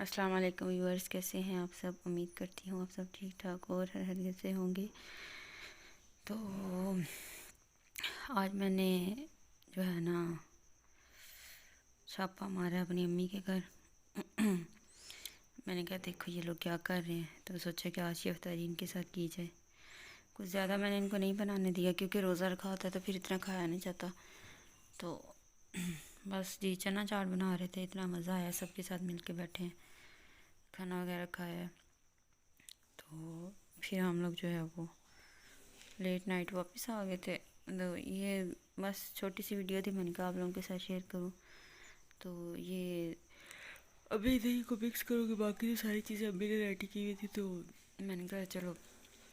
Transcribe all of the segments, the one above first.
अस्सलाम वालेकुम व्यूअर्स, कैसे हैं आप सब। उम्मीद करती हूँ आप सब ठीक ठाक और खैरियत से होंगे। तो आज मैंने जो है ना छापा मारा अपनी अम्मी के घर। मैंने कहा देखो ये लोग क्या कर रहे हैं, तो सोचा कि आज की इफ्तारी इनके साथ की जाए। कुछ ज़्यादा मैंने इनको नहीं बनाने दिया क्योंकि रोज़ा रखा होता है तो फिर इतना खाया नहीं जाता। तो बस जी चना चाट बना रहे थे, इतना मज़ा आया, सबके साथ मिल के बैठे हैं, खाना वगैरह खाया। तो फिर हम लोग जो है वो लेट नाइट वापस आ गए थे। तो ये बस छोटी सी वीडियो थी, मैंने कहा आप लोगों के साथ शेयर करूँ। तो ये अभी दही को मिक्स करूँगी, बाकी तो सारी चीज़ें अम्मी ने रेडी की हुई थी, तो मैंने कहा चलो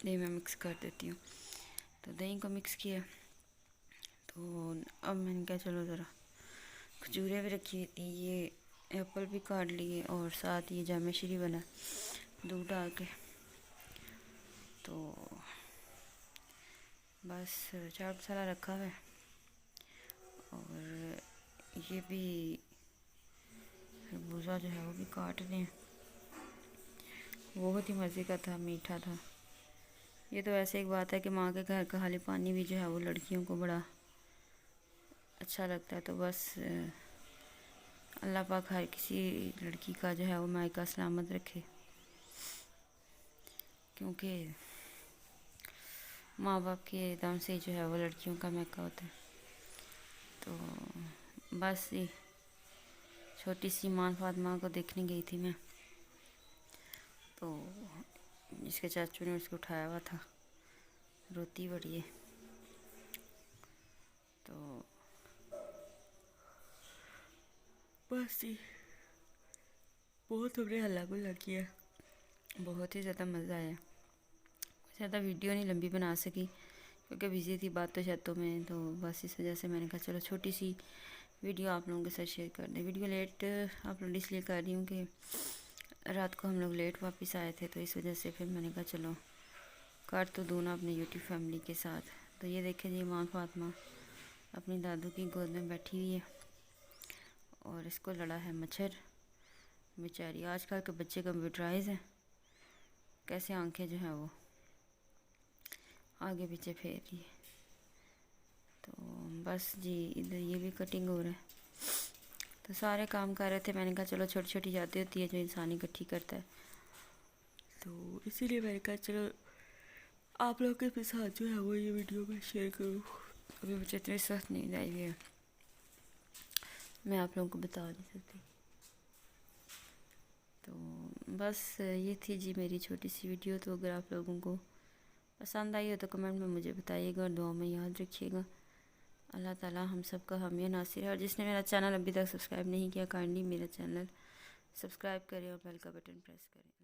दही में मिक्स कर देती हूँ। तो दही को मिक्स किया। तो अब मैंने कहा चलो ज़रा खजूरें भी रखी हुई थी, ये एप्पल भी काट लिए और साथ ये जामे श्री बना दूध डाल के। तो बस चाट मसाला रखा हुआ है और ये भी खरबूजा जो है वो भी काट रहे हैं। बहुत ही मज़े का था, मीठा था। ये तो ऐसे एक बात है कि माँ के घर का खाली पानी भी जो है वो लड़कियों को बड़ा अच्छा लगता है। तो बस अल्लाह पाक हर किसी लड़की का जो है वो मायका सलामत रखे, क्योंकि माँ बाप के दम से जो है वो लड़कियों का मायका होता है। तो बस ये छोटी सी माँ फातिमा को देखने गई थी मैं, तो इसके चाचू ने उसको उठाया हुआ था, रोती बड़ी है। तो बस जी बहुत हमने हल्ला गुल्ला किया, बहुत ही ज़्यादा मज़ा आया। ज़्यादा वीडियो नहीं लंबी बना सकी क्योंकि बिज़ी थी बातों शातों में। तो बस इस वजह से मैंने कहा चलो छोटी सी वीडियो आप लोगों के साथ शेयर कर दें। वीडियो लेट अपलोड इसलिए कर रही हूँ कि रात को हम लोग लेट वापस आए थे, तो इस वजह से फिर मैंने कहा चलो कर तो दूँ ना अपने यूट्यूब फैमिली के साथ। तो ये देखें जी माँ फातिमा अपनी दादू की गोद में बैठी हुई है और इसको लड़ा है मच्छर। बेचारी आजकल के बच्चे कंप्यूटराइज हैं, कैसे आंखें जो हैं वो आगे पीछे फेर रही है। तो बस जी इधर ये भी कटिंग हो रहा है। तो सारे काम कर रहे थे, मैंने कहा चलो छोटी छोटी यादें होती है जो इंसान इकट्ठी करता है, तो इसीलिए मैंने कहा चलो आप लोगों के साथ जो है वो ये वीडियो मैं शेयर करूँ। अभी मुझे इतनी सख्त नींद आई हुई है, मैं आप लोगों को बता नहीं सकती। तो बस ये थी जी मेरी छोटी सी वीडियो। तो अगर आप लोगों को पसंद आई हो तो कमेंट में मुझे बताइएगा और दुआ में याद रखिएगा। अल्लाह ताला हम सब का हामी नासिर है। और जिसने मेरा चैनल अभी तक सब्सक्राइब नहीं किया, काइंडली मेरा चैनल सब्सक्राइब करें और बेल का बटन प्रेस करें।